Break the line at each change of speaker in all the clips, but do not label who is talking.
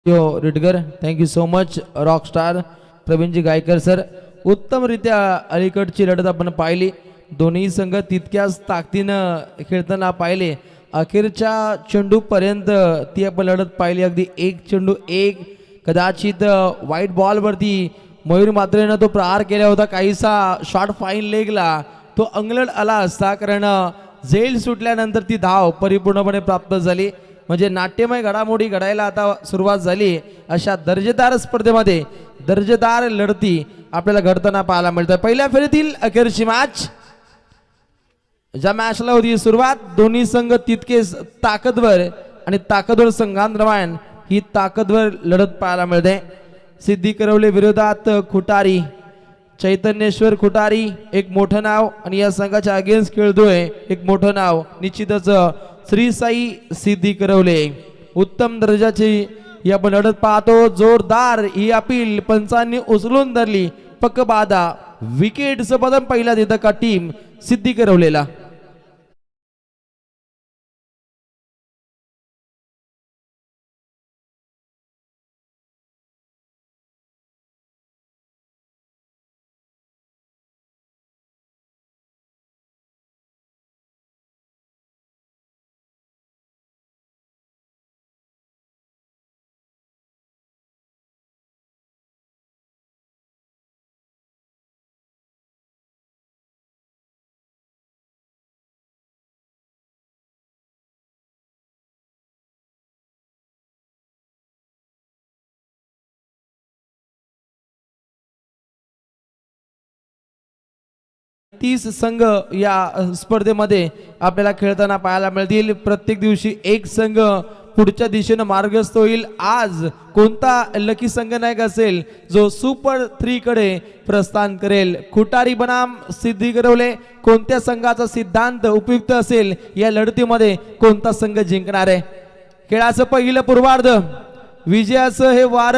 यो रिटगर thank you so much Rockstar Pravinji Gaikar sir. उत्तमरित्या अलीकडची लढत आपण पाहिली. दोन्ही संघ तितक्याच ताकदीनं खेळताना पाहिले. अखेरच्या चेंडूपर्यंत ती आपण लढत पाहिली. अगदी एक चेंडू एक. कदाचित व्हाईट बॉलवरती मयूर मात्रेनं तो प्रहार केला होता. काहीसा शॉट फाईन लेगला तो अंगलट आला असता, कारण झेल सुटल्यानंतर ती धाव परिपूर्णपणे प्राप्त झाली. म्हणजे नाट्यमय घडामोडी घडायला आता सुरुवात झाली. अशा दर्जेदार स्पर्धेमध्ये दर्जेदार लढती आपल्याला घडताना पाहायला मिळतात. पहिल्या फेरीतील अखेरची मॅच, ज्या मॅचला होती सुरुवात, दोन्ही संघ तितकेच ताकदवर आणि ताकदवर संघांदरम्यान ही ताकदवर लढत पाहायला मिळते. सिद्धी करवले विरोधात खुटारी, चैतन्येश्वर खुटारी एक मोठं नाव, आणि या संघाच्या अगेन्स्ट खेळतोय एक मोठं नाव निश्चितच श्री साई सिद्धी करवले. उत्तम दर्जाची ही आपण लढत पाहतो. जोरदार ही अपील पंचांनी उचलून धरली. पक्क बाधा विकेटचं पदम पहिला देतं का टीम सिद्धी करवलेला. तीस संघ या स्पर्धेमध्ये आपल्याला खेळताना पाहायला मिळतील. प्रत्येक दिवशी एक संघ पुढच्या दिशेनं मार्गस्थ होईल. आज कोणता लकी संघ नायक असेल जो सुपर 3 कडे प्रस्थान करेल. खुटारी बनाम सिद्धी करवले, कोणत्या संघाचा सिद्धांत उपयुक्त असेल, या लढतीमध्ये कोणता संघ जिंकणार आहे. खेळाचं पहिलं पूर्वार्ध, विजयाचं हे वार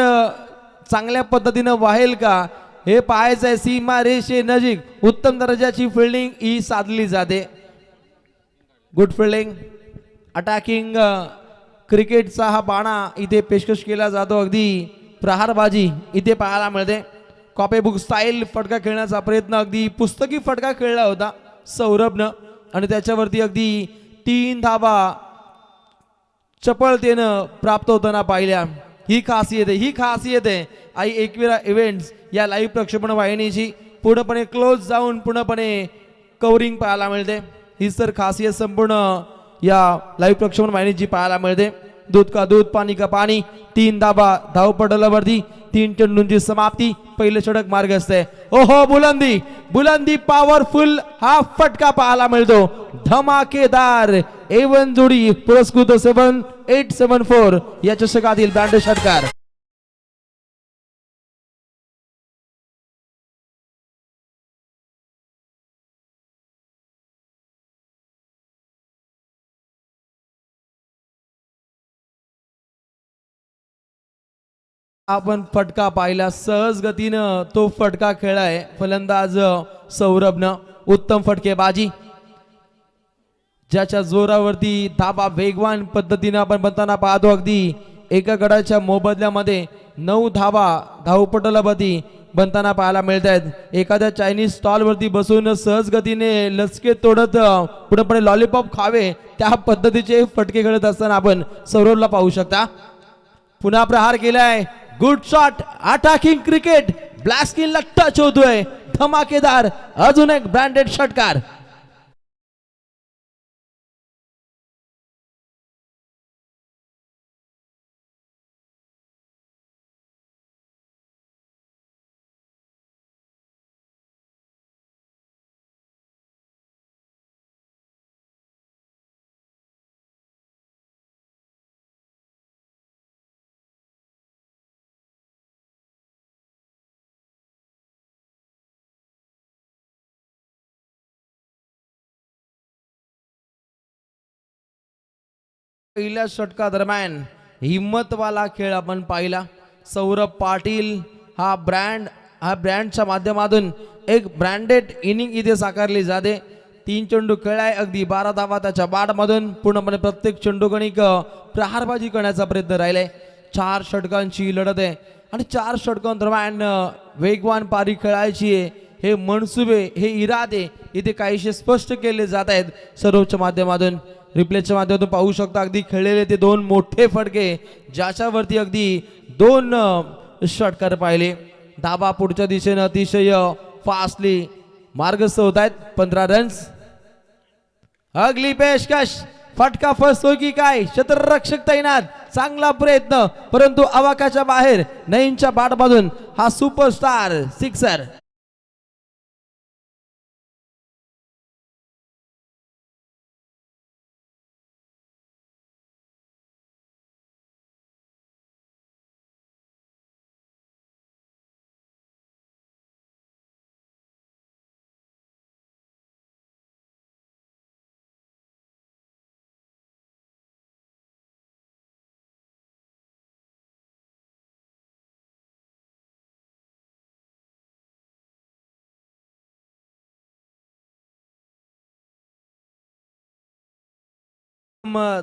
चांगल्या पद्धतीनं वाहेल का हे पाहायचं आहे. सीमा रेषे नजीक उत्तम दर्जाची फिल्डिंग ही साधली जाते. गुड फिल्डिंग, अटॅकिंग क्रिकेटचा हा बाणा इथे पेशकश केला जातो. अगदी प्रहारबाजी इथे पाहायला मिळते. कॉपी बुक स्टाईल फटका खेळण्याचा प्रयत्न, अगदी पुस्तकी फटका खेळला होता सौरभनं, आणि त्याच्यावरती अगदी 3 धावा चपळतेनं प्राप्त होताना पाहिल्या. ही खासियत आहे आई एकविरा इव्हेंट्स या लाईव्ह प्रक्षेपण वाहिनीची. पूर्णपणे क्लोज जाऊन पूर्णपणे कव्हरिंग पाहायला मिळते. ही सर खासियत संपूर्ण या लाईव्ह प्रक्षेपण वाहिनीची पाहायला मिळते. दूध का दूध पाणी का पाणी, 3 धावा धावपटलावरती 3 चेंडूंची समाप्ती. पहिले षटक मार्ग असते. ओहो, बुलंदी बुलंदी पॉवरफुल हा फटका पाहायला मिळतो. धमाकेदार A1 जोडी पुरस्कृत 7874 या चषकातील ब्रँडेड षटकार. आपण फटका पाहिला, सहज गतीनं तो फटका खेळाय फलंदाज सौरभनं. उत्तम फटकेबाजी, ज्याच्या जोरावरती धाबा वेगवान पद्धतीनं आपण बनताना पाहतो. अगदी एका गडाच्या मोबदल्यामध्ये 9 धावा धावपटलावरती बनताना पाहायला मिळत आहेत. एखाद्या चायनीज स्टॉलवरती बसून सहज गतीने लचके तोडत पुढे लॉलीपॉप खावे त्या पद्धतीचे फटके खेळत असताना आपण सौरभला पाहू शकता. पुन्हा प्रहार केलाय. गुड शॉट, अटॅकिंग क्रिकेट, ब्लॅस्किनला टच होतोय. धमाकेदार अजून एक ब्रँडेड षटकार. पहिल्या षटका दरम्यान हिम्मतवाला खेळ आपण पाहिला. सौरभ पाटील हा ब्रँडच्या माध्यमातून एक ब्रँडेड इनिंग इथे साकारली जाते. 3 चेंडू खेळाय, अगदी 12 धावा त्याच्या बॅटमधून. पूर्णपणे प्रत्येक चेंडू गणिक प्रहारबाजी करण्याचा प्रयत्न राहिलाय. 4 षटकांची लढत आहे आणि 4 षटकांदरम्यान वेगवान पारी खेळायची आहे. हे मनसुबे, हे इरादे इथे काहीशे स्पष्ट केले जात आहेत सर्वच्या माध्यमातून. रिप्लेच्या माध्यमातून पाहू शकता अगदी खेळलेले ते दोन मोठे फटके ज्याच्यावरती अगदी 2 षटकार पाहिले. धाबा पुढच्या दिशेने अतिशय फास्टली मार्गस्थ होत आहेत. 15 रन्स. अगली पेशकश, फटका फसतो की काय? क्षेत्ररक्षक तैनात, चांगला प्रयत्न परंतु आवाकाच्या बाहेर. नईनच्या बाटमधून हा सुपरस्टार सिक्सर.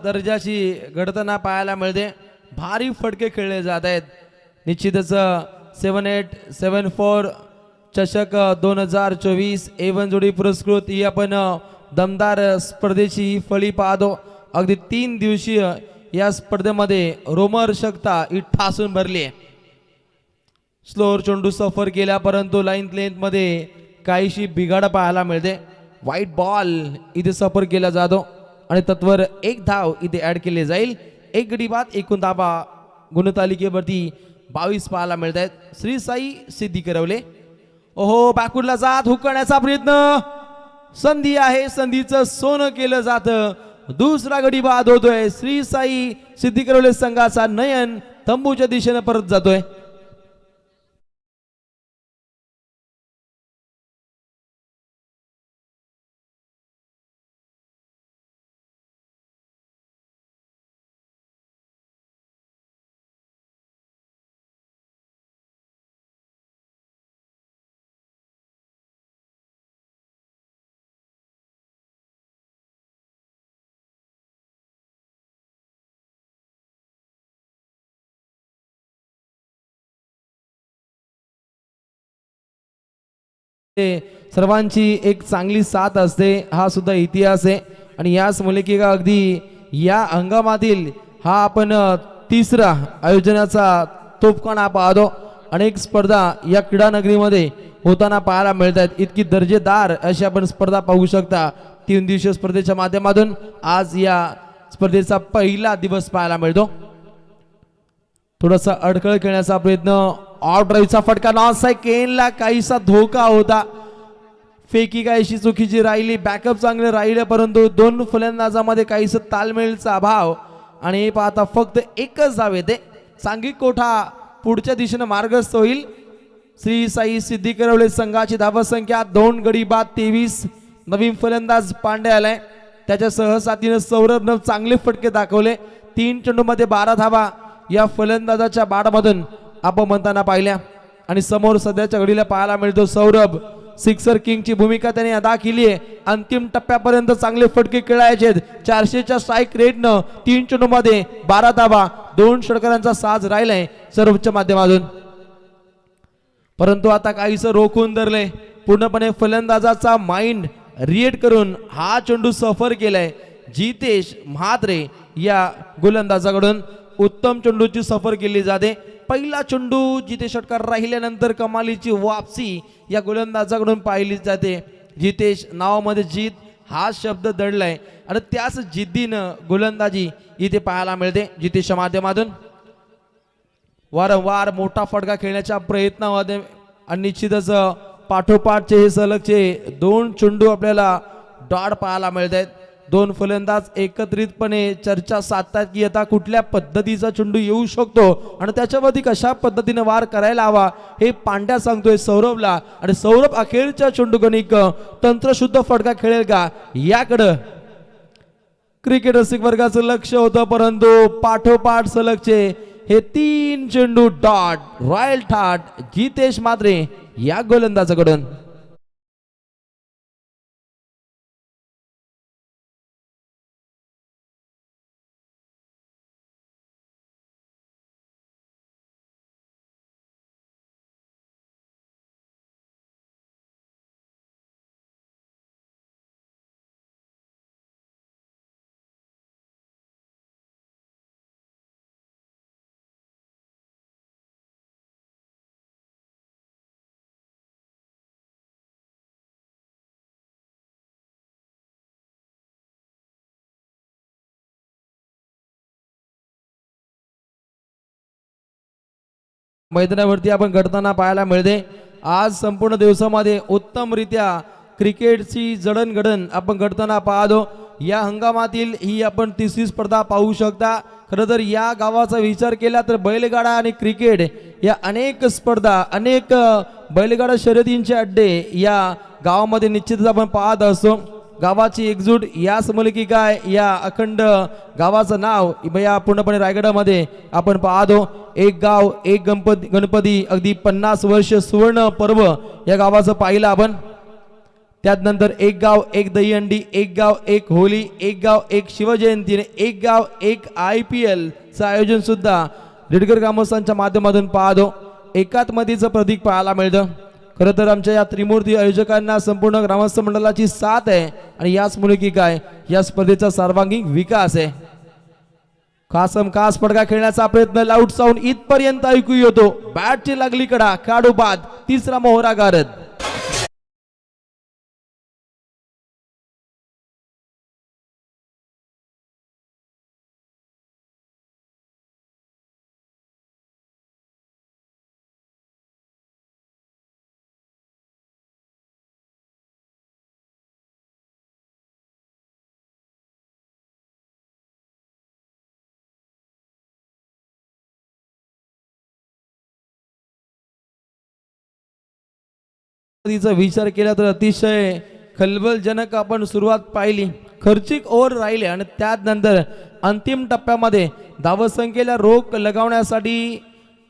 दर्जाची घडताना पाहायला मिळते. भारी फटके खेळले जात आहेत. निश्चितच 7874 चषक 2024 A1 जोडी पुरस्कृत ही आपण दमदार स्पर्धेची ही फळी पाहतो. अगदी 3 दिवसीय या स्पर्धेमध्ये रोमहर्षकता ही ठासून भरली आहे. स्लोअर चेंडू सफर केला परंतु लाईन लेंथ मध्ये काहीशी बिघाड पाहायला मिळते. व्हाईट बॉल इथे सफर केला जातो आणि तत्वर 1 धाव इथे ऍड केले जाईल. 1 गडी बाद, एकूण धाबा गुणतालिकेवरती 22 पाहायला मिळत आहेत. श्री साई सिद्धी करवले. ओहो, बॅकवर्डला जात हुकण्याचा प्रयत्न. संधी आहे, संधीचं सोनं केलं जातं. दुसरा गडी बाद होतोय. श्री साई सिद्धी करवले संघाचा नयन तंबूच्या दिशेने परत जातोय. सर्वांची एक चांगली साथ असते, हा सुद्धा इतिहास आहे. आणि याच मुलिकेगा अगदी या हंगामातील हा आपण तिसरा आयोजनाचा तोफखाना पाहतो. अनेक स्पर्धा या क्रीडा नगरीमध्ये होताना पाहायला मिळतात. इतकी दर्जेदार अशी आपण स्पर्धा पाहू शकता. 3 दिवसीय स्पर्धेच्या माध्यमातून आज या स्पर्धेचा पहिला दिवस पाहायला मिळतो. थोडासा अडखळ खेळण्याचा प्रयत्न. ऑफ ड्राईव्हचा फटका नॉन साईड. केनला काहीसा धोका होता. फेकी काहीशी चुकीची राहिली. बॅकअप चांगले राहिले परंतु 2 फलंदाजामध्ये काहीसा तालमेलचा अभाव. आणि हे पाहता फक्त एकच धाव येते. सांघिक कोठा पुढच्या दिशेने मार्गस्थ होईल. श्री साई सिद्धी करवले संघाची धावसंख्या 2 गडी बाद 23. नवीन फलंदाज पांडे आलाय. त्याच्या सहसाथीने सौरभने चांगले फटके दाखवले. 3 चेंडूमध्ये 12 धावा या फलंदाजाच्या बाटमधून आपण म्हणताना पाहिल्या. आणि समोर सध्याच्या घडीला पाहायला मिळतो सौरभ. सिक्सर किंगची भूमिका त्याने अदा केली आहे. अंतिम टप्प्यापर्यंत चांगले फटके खेळायचे. 400च्या स्ट्राईक रेटनं 3 चेंडूमध्ये 12 धावा, 2 षटकारांचा साज राहिलाय सर्वोच्च माध्यमातून. परंतु आता काहीसं रोखून धरले. पूर्णपणे फलंदाजाचा माइंड रिएक्ट करून हा चेंडू सफर केलाय. जितेश म्हात्रे या गोलंदाजाकडून उत्तम चेंडूची सफर केली जाते. पहिला चेंडू जिथे षटकार राहिल्यानंतर कमालीची वापसी या गोलंदाजाकडून पाहिली जाते. जितेश नावामध्ये जित हा शब्द दडलाय आणि त्याच जिद्दीनं गोलंदाजी इथे पाहायला मिळते. जितेशच्या माध्यमातून वारंवार मोठा फटका खेळण्याच्या प्रयत्नामध्ये आणि निश्चितच पाठोपाठचे हे सलगचे 2 चेंडू आपल्याला डॉट पाहायला मिळत आहेत. 2 फलंदाज एकत्रितपणे चर्चा साधतात की आता कुठल्या पद्धतीचा चेंडू येऊ शकतो आणि त्याच्यावरती कशा पद्धतीने वार करायला हवा हे पांड्या सांगतोय सौरभला. आणि सौरभ अखेरच्या चेंडू गणिक तंत्रशुद्ध फटका खेळेल का याकडं क्रिकेट रसिक वर्गाचं लक्ष होतं. परंतु पाठोपाठ सलगचे हे 3 चेंडू डॉट रॉयल ठाट जितेश म्हात्रे या गोलंदाजाकडून. मैदानावरती आपण घडताना पाहायला मिळते. आज संपूर्ण दिवसामध्ये उत्तमरित्या क्रिकेटची जडणघडण आपण घडताना पाहतो. या हंगामातील ही आपण तिसरी स्पर्धा पाहू शकता. खरं तर या गावाचा विचार केला तर बैलगाडा आणि क्रिकेट या अनेक स्पर्धा अनेक बैलगाडा शर्यतींचे अड्डे या गावामध्ये निश्चितच आपण पाहत असतो. गावाची एकजूट याच मुलकी काय या अखंड गावाचं नाव या पूर्णपणे रायगडामध्ये आपण पाहतो. एक गाव एक गणपती अगदी 50 वर्ष सुवर्ण पर्व या गावाचं पाहिलं आपण. त्यानंतर एक गाव एक दहीहंडी, एक गाव एक होली, एक गाव एक शिवजयंती, एक गाव एक IPL चं आयोजन सुद्धा रिडगर ग्रामस्थांच्या माध्यमातून पाहतो. एकात्मतेचं प्रतीक पाहायला मिळतं. खरं तर आमच्या या त्रिमूर्ती आयोजकांना संपूर्ण ग्रामस्थ मंडळाची साथ आहे आणि याच मुळे की काय या स्पर्धेचा सर्वांगीण विकास आहे. खासम खास फटका खेळण्याचा प्रयत्न लाऊड साऊंड इथपर्यंत ऐकू येतो. बॅटची लागली कडा, खेळाडू बाद, तिसरा मोहरा गारद. विचार केला तर अतिशय खलबलजनक आपण सुरुवात पाहिली. खर्चिक ओव्हर राहिले आणि त्यानंतर अंतिम टप्प्यामध्ये धावसंख्येला रोख लगावण्यासाठी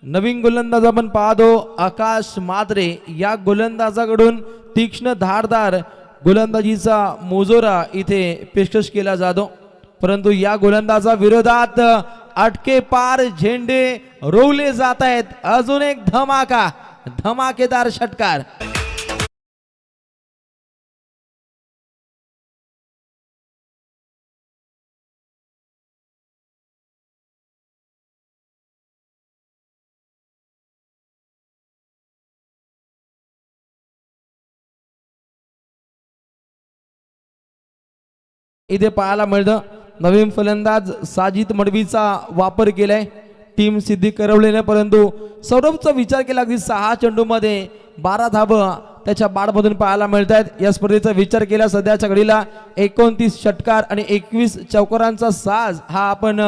नवीन गोलंदाज आपण पाहतो आकाश मात्रे. या गोलंदाजाकडून तीक्ष्ण धारदार गोलंदाजीचा मोजोरा इथे पेशकश केला जातो. परंतु या गोलंदाजा विरोधात अटके पार झेंडे रोवले जात आहेत. अजून एक धमाका, धमाकेदार षटकार. इथे पाहायला मिळतं नवीन फलंदाज साजिद मडवीचा वापर केलाय. टीम सिद्धी करवलेल्या परंतु सौरभचा विचार केला अगदी 6 चेंडूमध्ये 12 धावा त्याच्या बाडमधून पाहायला मिळत आहेत. या स्पर्धेचा विचार केला सध्याच्या घडीला 29 षटकार आणि 21 चौकारांचा साज हा आपण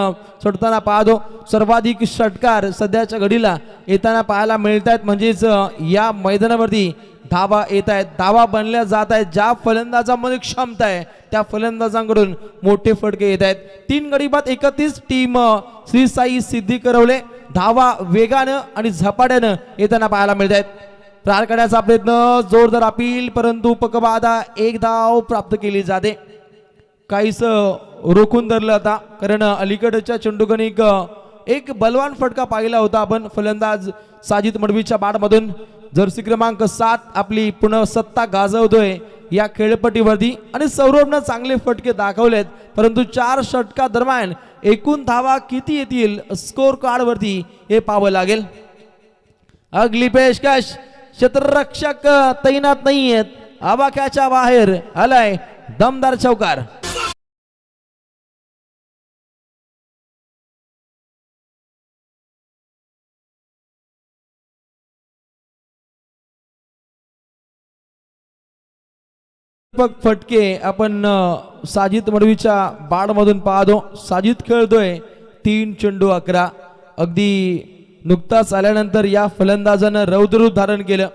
सोडताना पाहतो. सर्वाधिक षटकार सध्याच्या घडीला येताना पाहायला मिळत आहेत. म्हणजेच या मैदानावरती धावा येत आहेत, धावा बनल्या जात आहेत. ज्या फलंदाजामध्ये क्षमता आहे त्या फलंदाजांकडून मोठे फटके येत आहेत. 3 गडी बाद 31 टीम श्री साई सिद्धी करवले धावा वेगानं आणि झपाट्यानं येताना पाहायला मिळत आहेत. प्रहार करण्याचा प्रयत्न, जोरदार अपील, परंतु पकबाधा, एक धाव प्राप्त केली जाते. काहीच रोखून धरलं आता कारण अलीकडच्या चेंडूगणिक एक बलवान फटका पाहिला होता आपण फलंदाज साजिद मडवीच्या बाडमधून. जर्सी क्रमांक 7 आपली पुन्हा सत्ता गाजवतोय या खेळपट्टीवरती आणि सौरभनं चांगले फटके दाखवलेत. परंतु 4 षटका दरम्यान एकूण धावा किती येतील स्कोर कार्ड वरती हे पाहावं लागेल. अगली पेशकश, क्षेत्ररक्षक तैनात नाहीयेत, आवाक्याच्या बाहेर आलाय दमदार चौकार. फटके आपण साजिद मडवीच्या बाडमधून पाहतो. साजिद खेळतोय 3 चेंडू 11. अगदी नुकताच आल्यानंतर या फलंदाजानं रौद्ररूप धारण केलं.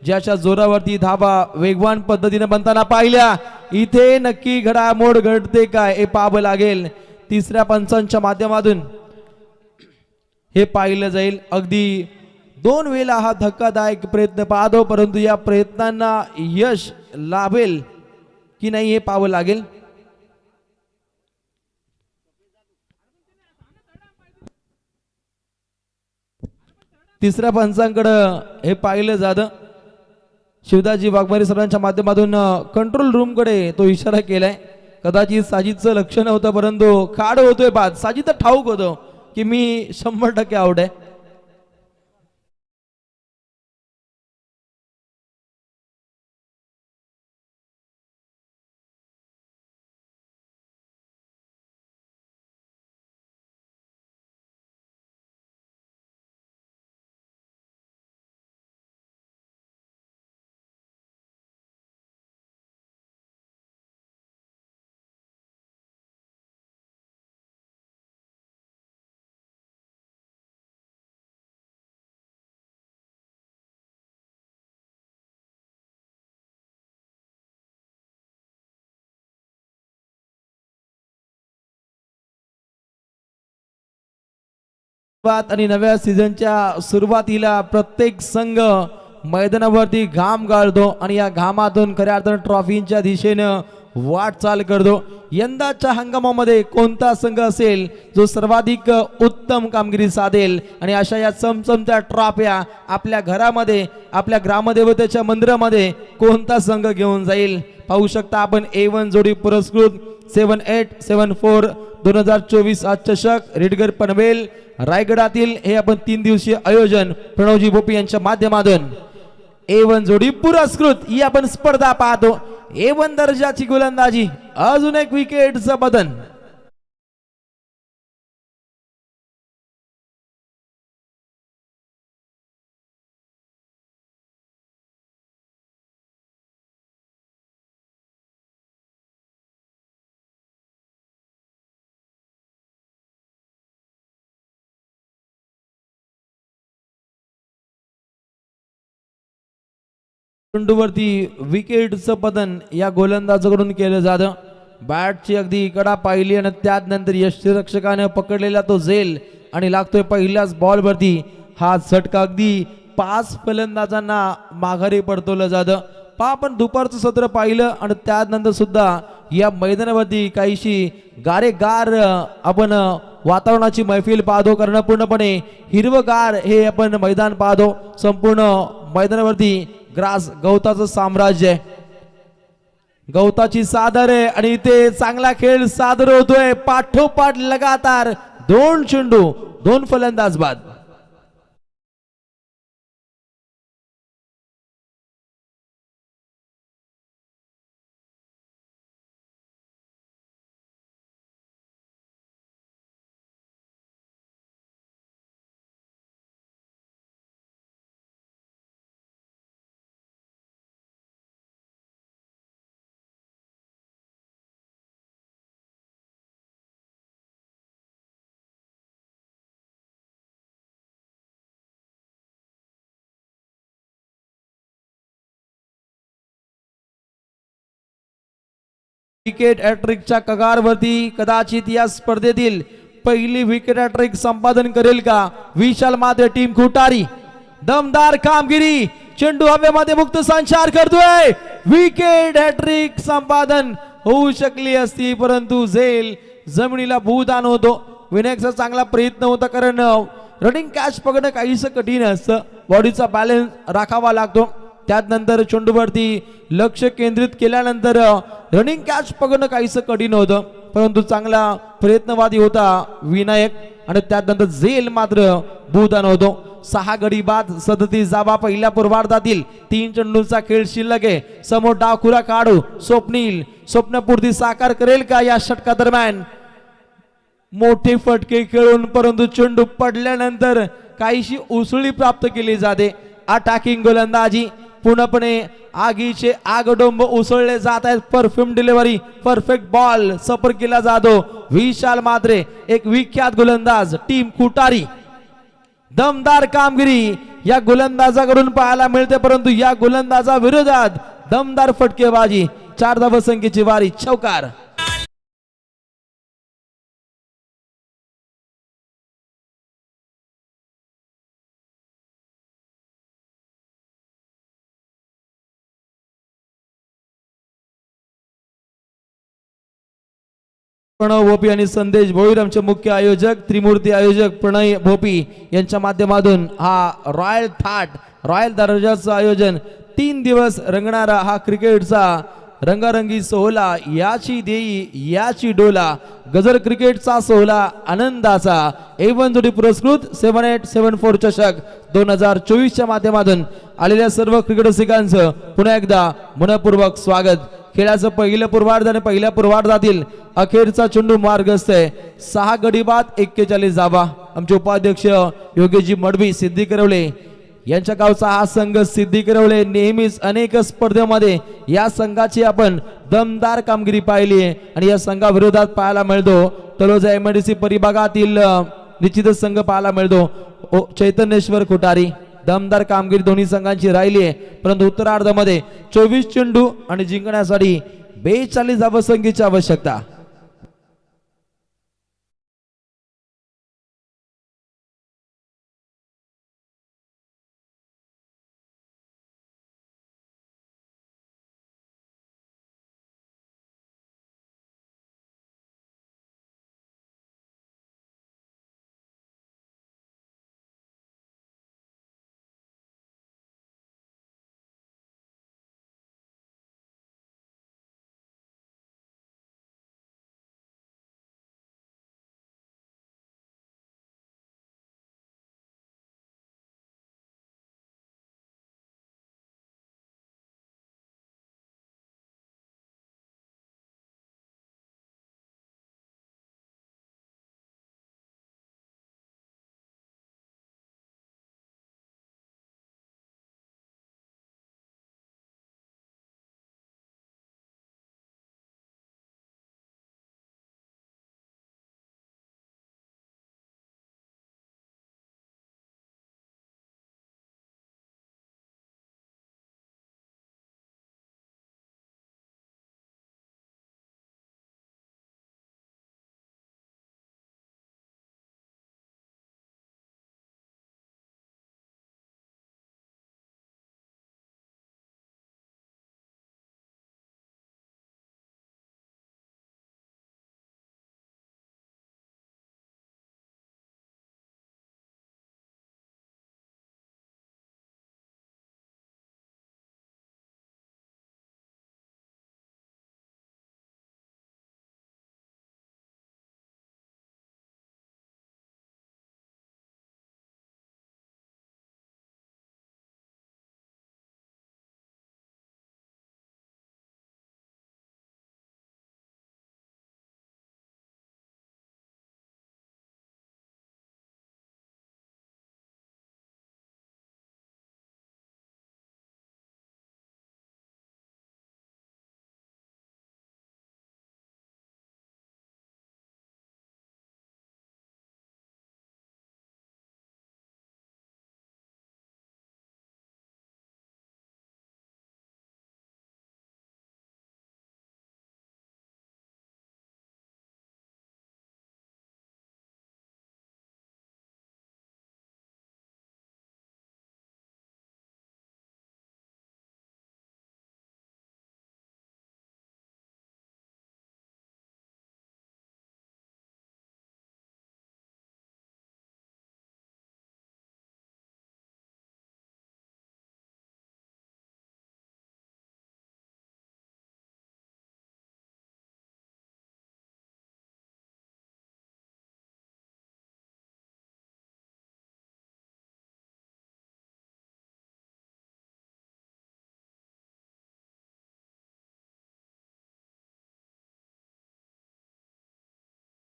ज्याच्या जोरावरती धावा वेगवान पद्धतीने बनताना पाहिल्या. इथे नक्की घडामोड घडते काय हे पाहावं लागेल. तिसऱ्या पंचांच्या माध्यमातून हे पाहिलं जाईल. अगदी 2 वेळा हा धक्कादायक प्रयत्न पाहतो परंतु या प्रयत्नांना यश लाभेल की नाही हे पाहावं लागेल. तिसऱ्या पंचांकडं हे पाहिलं जातं. शिवदाजी वाघमारे सरांच्या माध्यमातून कंट्रोल रूम कडे तो इशारा केलाय. कदाचित साजिदचं लक्ष नव्हतं परंतु खाड होतोय बाद. साजिद ठाऊक होतो की मी 100% आउट आहे. आणि नव्या सीझनच्या सुरुवातीला प्रत्येक संघ मैदानावरती घाम गाळतो आणि या घामातून खऱ्या अर्थानं ट्रॉफीच्या दिशेनं वाटचाल करतो। यंदाच्या हंगामामध्ये कोणता संघ असेल जो सर्वाधिक उत्तम कामगिरी साधेल आणि अशा या चमचमत्या ट्रॉफ्या आपल्या घरामध्ये आपल्या ग्रामदेवतेच्या मंदिरामध्ये कोणता संघ घेऊन जाईल? पाहू शकता आपण A1 जोडी पुरस्कृत 7874 2024 आज चषक रेडगर पनवेल रायगडातील हे आपण 3 दिवसीय आयोजन प्रणवजी भोपी यांच्या माध्यमातून A1 जोडी पुरस्कृत ही आपण स्पर्धा पाहतो। A1 दर्जाची गोलंदाजी, अजून एक विकेटचं बदन। चेंडूवरती विकेटचं पतन या गोलंदाजाकडून केलं जातं। बॅटची अगदी कडा पाहिली आणि त्यानंतर यष्टीरक्षकाने पकडलेला तो झेल आणि लागतोय पहिल्याच बॉलवरती हा झटका अगदी 5 फलंदाजांना माघारी पडतवलं जातं। आपण दुपारचं सत्र पाहिलं आणि त्यानंतर सुद्धा या मैदानावरती काहीशी गारेगार आपण वातावरणाची मैफिल पाहतो, कारण पूर्णपणे हिरवगार हे आपण मैदान पाहतो। संपूर्ण मैदानावरती ग्रास गवताचं साम्राज्य आहे, गवताची सादर आहे आणि इथे चांगला खेळ सादर होतोय। पाठोपाठ लगातार 2 चेंडू 2 फलंदाज बाद। विकेट हॅट्रिकच्या कगारवरती कदाचित या स्पर्धेतील पहिली विकेट हॅट्रिक संपादन करेल का विशाल माते टीम खुटारी? दमदार कामगिरी, चेंडू हवेमध्ये मुक्त संचार करतोय, विकेट हॅट्रिक संपादन होऊ शकली असती परंतु झेल जमिनीला भूदान होतो। विनायकचा चांगला प्रयत्न होता, कारण रनिंग कॅच पकडणं काहीसं कठीण असतं, बॉडीचा बॅलन्स राखावा लागतो। त्यानंतर चेंडूवरती लक्ष केंद्रित केल्यानंतर रनिंग कॅच पकडणं काहीसं कठीण होतं, परंतु चांगला प्रयत्नवादी होता विनायक आणि त्यानंतर झेल मात्र भूदान होतो। 6 गडी बाद 37 धावा पहिल्या पूर्वार्धातील 3 चेंडूंचा खेळ शिल्लक आहे। समोर डावखुरा काढू स्वप्नील, स्वप्नपूर्ती साकार करेल का या षटका दरम्यान? मोठे फटके खेळून परंतु चेंडू पडल्यानंतर काहीशी उसळी प्राप्त केली जाते। अटॅकिंग गोलंदाजी, पूर्णपणे आगीचे आगडोंब उसळले जात आहेत। परफ्यूम डिलिव्हरी, परफेक्ट बॉल सफर केला जातो। विशाल मात्रे एक विख्यात गोलंदाज टीम खुटारी, दमदार कामगिरी या गोलंदाजाकडून पाहायला मिळते, परंतु या गोलंदाजा विरोधात दमदार फटकेबाजी। 4 धावसंख्येची वारी, चौकार। प्रणव भोपी आणि संदेश भोईर आमचे मुख्य आयोजक, त्रिमूर्ती आयोजक प्रणय भोपी यांच्या माध्यमातून हा रॉयल दर्जाचं आयोजन 3 दिवस रंगणारा हा क्रिकेटचा रंगारंगी सोहळा, याची देई याची डोला, गजर क्रिकेटचा सोहळा आनंदाचा। A1 जोडी पुरस्कृत 7874 चषक 2024 च्या माध्यमातून आलेल्या सर्व क्रिकेट रसिकांचं पुन्हा एकदा मनपूर्वक स्वागत। खेळाचं पहिलं पूर्वार्ध आणि पहिल्या पूर्वार्धातील अखेरचा चेंडू मार्गस्थ आहे। 6 गडी बाद 41 धावा। आमचे उपाध्यक्ष योगेशजी मडवी सिद्धी करवले यांच्या गावचा हा संघ सिद्धी करवले नेहमीच अनेक स्पर्धेमध्ये या संघाची आपण दमदार कामगिरी पाहिली आहे आणि या संघाविरोधात पाहायला मिळतो तलोजा MIDC परिभागातील निश्चितच संघ पाहायला मिळतो चैतन्येश्वर खुटारी। दमदार कामगिरी दोन्ही संघांची राहिली आहे, परंतु उत्तरार्धामध्ये 24 चेंडू आणि जिंकण्यासाठी 42 धावसंख्येची आवश्यकता।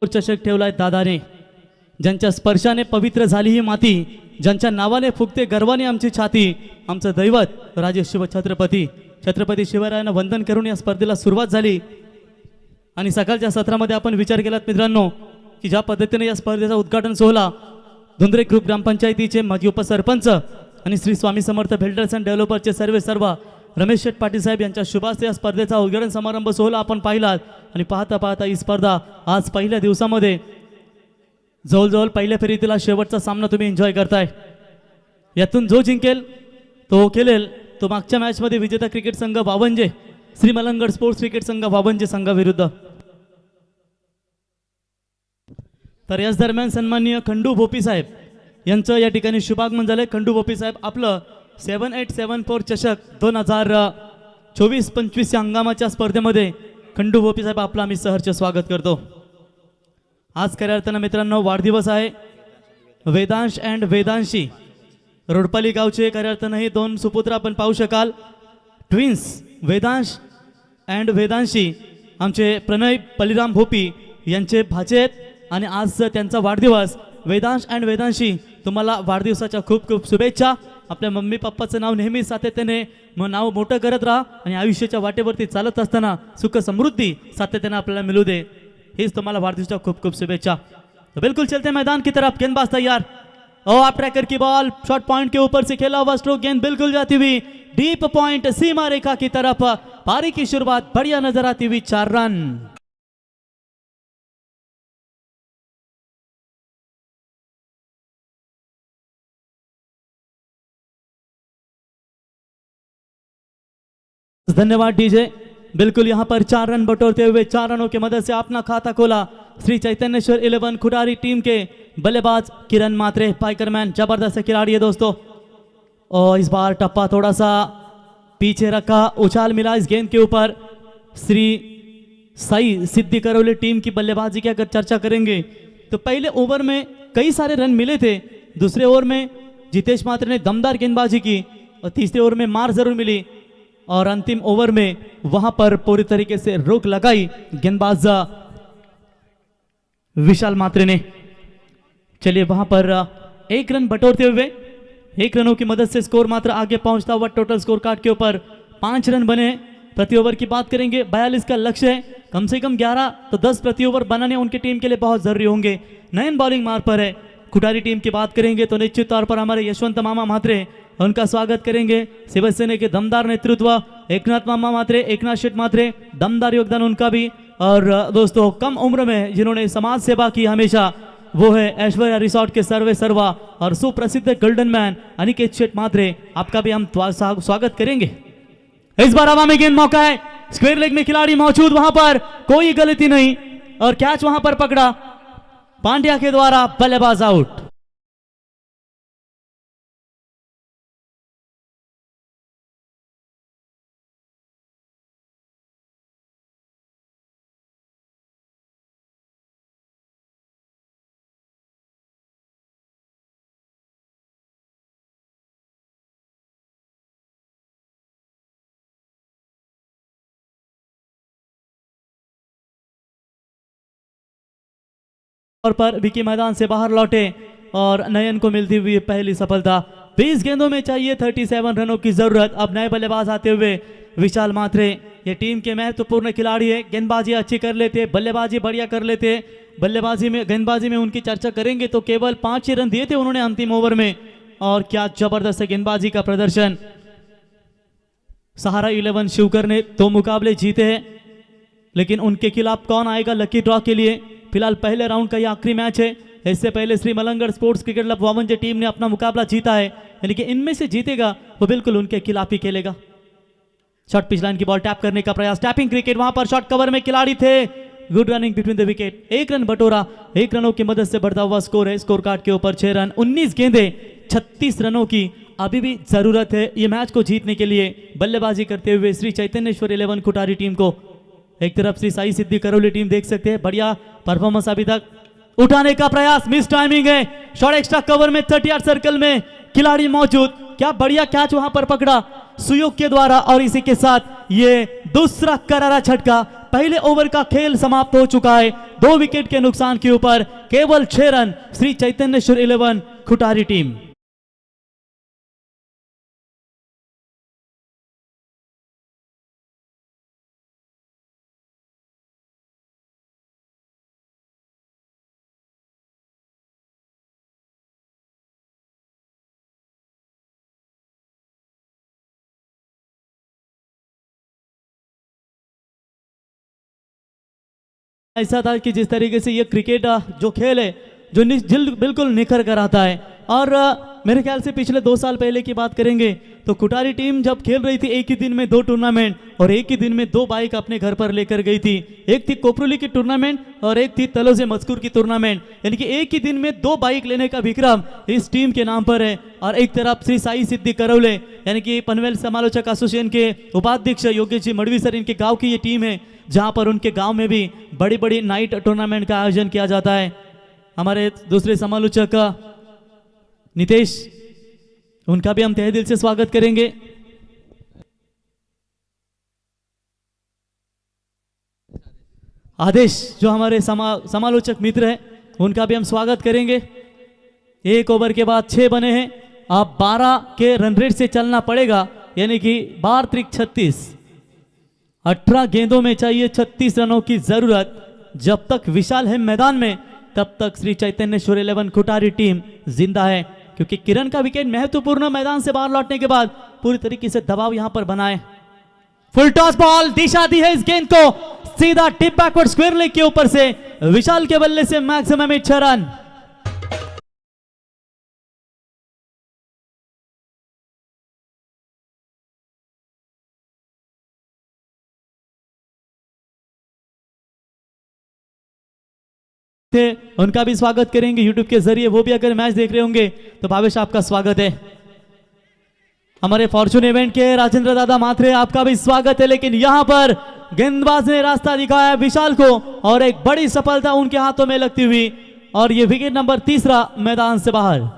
चषक ठेवलाय दादाने, ज्यांच्या स्पर्शाने पवित्र झाली ही माती, ज्यांच्या नावाने फुगते गर्वाने आमची छाती, आमचं दैवत राजे शिवछत्रपती छत्रपती शिवरायांना वंदन करून या स्पर्धेला सुरुवात झाली। आणि सकाळच्या सत्रामध्ये आपण विचार केलात मित्रांनो की ज्या पद्धतीने या स्पर्धेचा उद्घाटन सोहळा धुंद्रे ग्रुप ग्रामपंचायतीचे माजी उपसरपंच आणि श्री स्वामी समर्थ बिल्डर्स अँड डेव्हलपर्सचे सर्व रमेश शेठ पाटील साहेब यांच्या शुभास्ते या स्पर्धेचा उद्घाटन समारंभ सोहळा आपण पाहिलात। आणि पाहता पाहता ही स्पर्धा आज पहिल्या दिवसामध्ये जवळजवळ पहिल्या फेरीतील शेवटचा सामना तुम्ही एन्जॉय करताय। यातून जो जिंकेल तो खेळेल तो मागच्या मॅचमध्ये विजेता क्रिकेट संघ वावंजे श्री मलंगड स्पोर्ट्स क्रिकेट संघ वावंजे संघाविरुद्ध। तर याच दरम्यान सन्माननीय खंडू भोपी साहेब यांचं या ठिकाणी शुभागमन झाले। खंडू भोपी साहेब आपलं 7874 चषक 2024-25 या हंगामाच्या स्पर्धेमध्ये खंडू भोपी साहेब आपलं आम्ही सहर्ष स्वागत करतो। आज खऱ्या अर्थानं मित्रांनो वाढदिवस आहे वेदांश अँड वेदांशी रोडपाली गावचे खऱ्या अर्थानं हे दोन सुपुत्र आपण पाहू शकाल, ट्विन्स वेदांश अँड वेदांशी आमचे प्रणय बलिराम भोपी यांचे भाचे आहेत आणि आज त्यांचा वाढदिवस। वेदांश अँड वेदांशी तुम्हाला वाढदिवसाच्या खूप खूप शुभेच्छा। आपल्या मम्मी पप्पाचं नाव नेहमी सातत्याने नाव मोठं करत राहा आणि आयुष्याच्या वाटेवरती चालत असताना सुख समृद्धी सातत्याने आपल्याला मिळू दे, हीच तुम्हाला वाढदिवसाच्या खूप खूप शुभेच्छा। तो बिल्कुल चलते मैदान की तरफ, गेंदबाज तैयार और आप ट्रैकर की बॉल शॉर्ट पॉइंट के ऊपर से खेला हुआ स्ट्रोक, गेंद बिल्कुल जाती हुई डीप पॉइंट सीमा रेखा की तरफ, पारी की शुरुआत बढ़िया नजर आती हुई 4 रन। धन्यवाद डीजे। बिल्कुल यहाँ पर 4 रन बटोरते हुए 4 रनों की मदद से अपना खाता खोला श्री चैतन्येश्वर 11 खुटारी टीम के बल्लेबाज किरण मात्रे। पाइकरमैन जबरदस्त खिलाड़ी है दोस्तों, और इस बार टप्पा थोड़ा सा पीछे रखा, उछाल मिला इस गेंद के ऊपर। श्री साई सिद्धि करौली टीम की बल्लेबाजी की अगर चर्चा करेंगे तो पहले ओवर में कई सारे रन मिले थे, दूसरे ओवर में जितेश मात्रे ने दमदार गेंदबाजी की और तीसरे ओवर में मार जरूर मिली और अंतिम ओवर में वहां पर पूरी तरीके से रोक लगाई गेंदबाज विशाल मात्रे ने। चलिए वहां पर 1 रन बटोरते हुए 1 रनों की मदद से स्कोर मात्र आगे पहुंचता हुआ टोटल स्कोर कार्ड के ऊपर 5 रन बने। प्रति ओवर की बात करेंगे 42 का लक्ष्य है, कम से कम 11 तो 10 प्रति ओवर बनाने उनकी टीम के लिए बहुत जरूरी होंगे। नयन बॉलिंग मार पर है। खुटारी टीम की बात करेंगे तो निश्चित तौर पर हमारे यशवंत मामा म्हात्रे उनका स्वागत करेंगे। शिवसेना के दमदार नेतृत्व एकनाथ मामा म्हात्रे, एकनाथ शेठ म्हात्रे, दमदार योगदान उनका भी। और दोस्तों कम उम्र में जिन्होंने समाज सेवा की हमेशा, वो है ऐश्वर्या रिसोर्ट के सर्वा और सुप्रसिद्ध गोल्डन मैन अनिकेत शेठ म्हात्रे, आपका भी हम स्वागत करेंगे। इस बार हवा में गेंद मौका है, स्क्वायर लेग में खिलाड़ी मौजूद, वहां पर कोई गलती नहीं और कैच वहां पर पकड़ा पांड्या के द्वारा, बल्लेबाज आउट। और पर विकी मैदान से बाहर लौटे और नयन को मिलती हुई पहली सफलता। 20 गेंदों में चाहिए 37 रनों की जरूरत। अब नए बल्लेबाज आते हुए विशाल म्हात्रे, ये टीम के महत्वपूर्ण खिलाड़ी है, गेंदबाजी अच्छी कर लेते, बल्लेबाजी बढ़िया कर लेते। बल्लेबाजी में गेंदबाजी में उनकी चर्चा करेंगे तो केवल 5 ही रन दिए थे उन्होंने अंतिम ओवर में, और क्या जबरदस्त गेंदबाजी का प्रदर्शन। सहारा 11 शिवकर ने 2 मुकाबले जीते हैं, लेकिन उनके खिलाफ कौन आएगा लकी ड्रॉ के लिए? फिलहाल पहले राउंड का यह आखिरी मैच है। इससे पहले Shri Malangad sports cricket club Wavanje team ने अपना मुकाबला जीता है, यानी कि इनमें से जीतेगा वो बिल्कुल उनके खिलाफ ही खेलेगा। शॉर्ट पिच लाइन की बॉल टैप करने का प्रयास, टैपिंग क्रिकेट, वहां पर शॉर्ट कवर में खिलाड़ी थे, good running between the wicket, 1 run बटोरा। 1 रनों की मदद से बढ़ता हुआ स्कोर है, स्कोर कार्ड के ऊपर 6 रन। 19 गेंदे 36 रनों की अभी भी जरूरत है ये मैच को जीतने के लिए। बल्लेबाजी करते हुए श्री चैतन्येश्वर 11 खुटारी टीम को, एक तरफ श्री साई सिद्धि करौली टीम देख सकते हैं, बढ़िया परफॉर्मेंस अभी तक। उठाने का प्रयास, मिस टाइमिंग है, शॉर्ट एक्स्ट्रा कवर में 30 यार्ड सर्कल में खिलाड़ी मौजूद, क्या बढ़िया कैच वहां पर पकड़ा सुयोग के द्वारा, और इसी के साथ ये दूसरा करारा झटका पहले ओवर का खेल समाप्त हो चुका है। 2 विकेट के नुकसान के ऊपर केवल 6 रन श्री चैतन्येश्वर 11 खुटारी टीम। ऐसा था कि जिस तरीके से ये क्रिकेट जो खेल है जो बिल्कुल निखर कर आता है। और मेरे ख्याल से पिछले 2 साल पहले की बात करेंगे तो कुटारी टीम जब खेल रही थी एक ही दिन में 2 टूर्नामेंट और एक ही दिन में 2 बाइक अपने घर पर लेकर गई थी। एक थी कोपरुली की टूर्नामेंट और एक थी तलोजे मजकूर की टूर्नामेंट, यानी कि एक ही दिन में 2 बाइक लेने का विक्रम इस टीम के नाम पर है। और एक तरफ श्री साई सिद्धि करौले यानी कि पनवेल समालोचक एसोसिएशन के उपाध्यक्ष योगेश जी मड़वी सर, इनके गाँव की ये टीम है जहां पर उनके गांव में भी बड़ी बड़ी नाइट टूर्नामेंट का आयोजन किया जाता है। हमारे दूसरे समालोचक नितेश, उनका भी हम तहे दिल से स्वागत करेंगे। आदेश जो हमारे समालोचक मित्र हैं उनका भी हम स्वागत करेंगे। 1 ओवर के बाद 6 बने हैं, अब 12 के रन रेट से चलना पड़ेगा, यानी कि 12 त्रिक 36, 18 गेंदों में चाहिए 36 रनों की जरूरत। जब तक विशाल है मैदान में तब तक श्री चैतन्येश्वर 11 खुटारी टीम जिंदा है, क्योंकि किरण का विकेट महत्वपूर्ण मैदान से बाहर लौटने के बाद पूरी तरीके से दबाव यहां पर बनाए। फुल टॉस बॉल, दिशा दी है इस गेंद को, सीधा टिप बैकवर्ड स्क्वायर लेग के ऊपर से विशाल के बल्ले से मैक्सिमम 6 रन। उनका भी स्वागत करेंगे यूट्यूब के जरिए, वो भी अगर मैच देख रहे होंगे तो भावेश आपका स्वागत है। हमारे फॉर्चून इवेंट के राजेंद्र दादा माथरे, आपका भी स्वागत है। लेकिन यहां पर गेंदबाज ने रास्ता दिखाया विशाल को और एक बड़ी सफलता उनके हाथों में लगती हुई, और ये विकेट नंबर 3 मैदान से बाहर।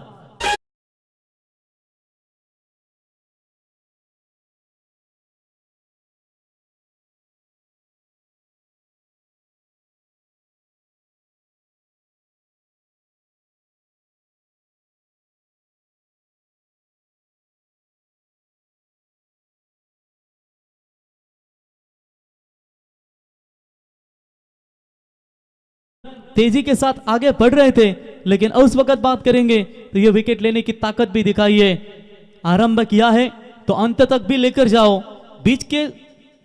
तेजी के साथ आगे बढ़ रहे थे, लेकिन उस वक्त बात करेंगे तो ये विकेट लेने की ताकत भी दिखाई है। आरंभ किया है तो अंत तक भी लेकर जाओ, बीच के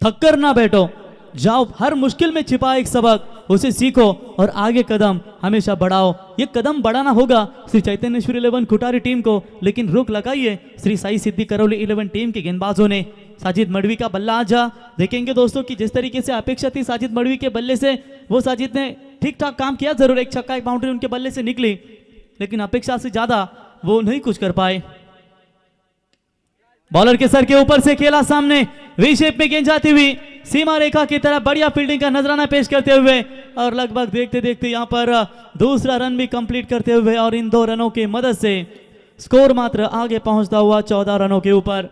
थककर ना बैठो, जाओ, हर मुश्किल में छिपा एक सबक, उसे सीखो और आगे कदम हमेशा बढ़ाओ। ये कदम बढ़ाना होगा श्री चैतन्येश्वर 11 खुटारी टीम को, लेकिन रोक लगाइए श्री साई सिद्धि करौली 11 टीम के गेंदबाजों ने। साजिद मड़वी का बल्ला आज देखेंगे दोस्तों कि जिस तरीके से अपेक्षा थी साजिद मड़वी के बल्ले से, वो साजिद ने ठीक ठाक काम किया जरूर, एक छक्का एक बाउंड्री उनके बल्ले से निकली, लेकिन अपेक्षा से ज्यादा वो नहीं कुछ कर पाए। बॉलर के सर के ऊपर से खेला सामने, वी शेप में गेंद जाती हुई सीमा रेखा की तरफ बढ़िया फील्डिंग का नजराना पेश करते हुए, और लगभग देखते देखते यहां पर दूसरा रन भी कंप्लीट करते हुए, और इन 2 रनों की मदद से स्कोर मात्र आगे पहुंचता हुआ 14 रनों के ऊपर।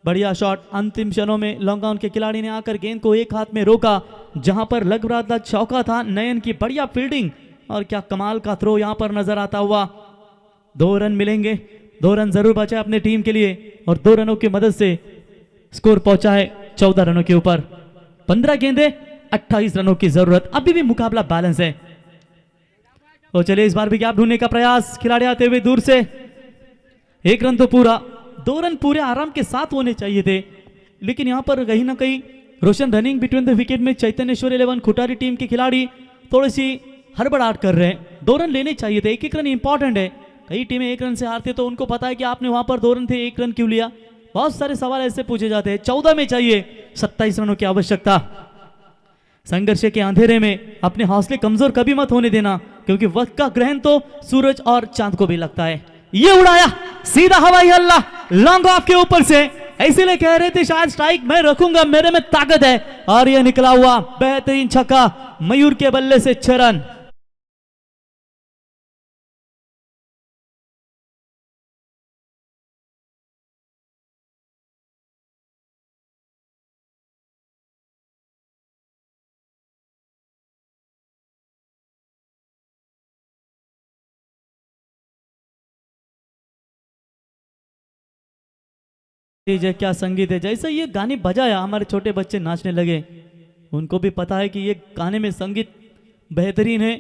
बढ़िया शॉट, अंतिम क्षणों में लॉन्ग ऑन के खिलाड़ी ने आकर गेंद को एक हाथ में रोका, जहां पर लग रहा था चौका था। नयन की बढ़िया फील्डिंग और क्या कमाल का थ्रो यहां पर नजर आता हुआ। 2 रन मिलेंगे, 2 रन जरूर बचे अपने टीम के लिए, और 2 रनों की मदद से स्कोर पहुंचा है 14 रनों के ऊपर। 15 गेंदे 28 रनों की जरूरत, अभी भी मुकाबला बैलेंस है। तो चलिए इस बार भी गैप ढूंढने का प्रयास, खिलाड़ी आते हुए दूर से, 1 रन तो पूरा, 2 रन पूरे आराम के साथ होने चाहिए थे, लेकिन यहां पर कहीं ना कहीं रोशन रनिंग बिटवीन द विकेट में चैतन्येश्वर 11 खुटारी टीम के खिलाड़ी थोड़ी सी हड़बड़ाहट कर रहे हैं। 2 रन लेने चाहिए थे, 1-1 रन इंपॉर्टेंट है। कई टीमें 1 रन से हारती तो उनको पता है कि आपने वहां पर 2 रन थे, 1 रन क्यों लिया, बहुत सारे सवाल ऐसे पूछे जाते हैं। 14 में चाहिए 27 रनों की आवश्यकता। संघर्ष के अंधेरे में अपने हौसले कमजोर कभी मत होने देना, क्योंकि वक्त का ग्रहण तो सूरज और चांद को भी लगता है। ये उड़ाया सीधा हवाई हल्ला लॉन्ग ऑफ के ऊपर से, इसीलिए कह रहे थे शायद स्ट्राइक मैं रखूंगा, मेरे में ताकत है, और यह निकला हुआ बेहतरीन छक्का मयूर के बल्ले से 6 रन। जय क्या संगीत है, जैसे ये गाने बजाया हमारे छोटे बच्चे नाचने लगे। उनको भी पता है कि ये गाने में संगीत बेहतरीन है,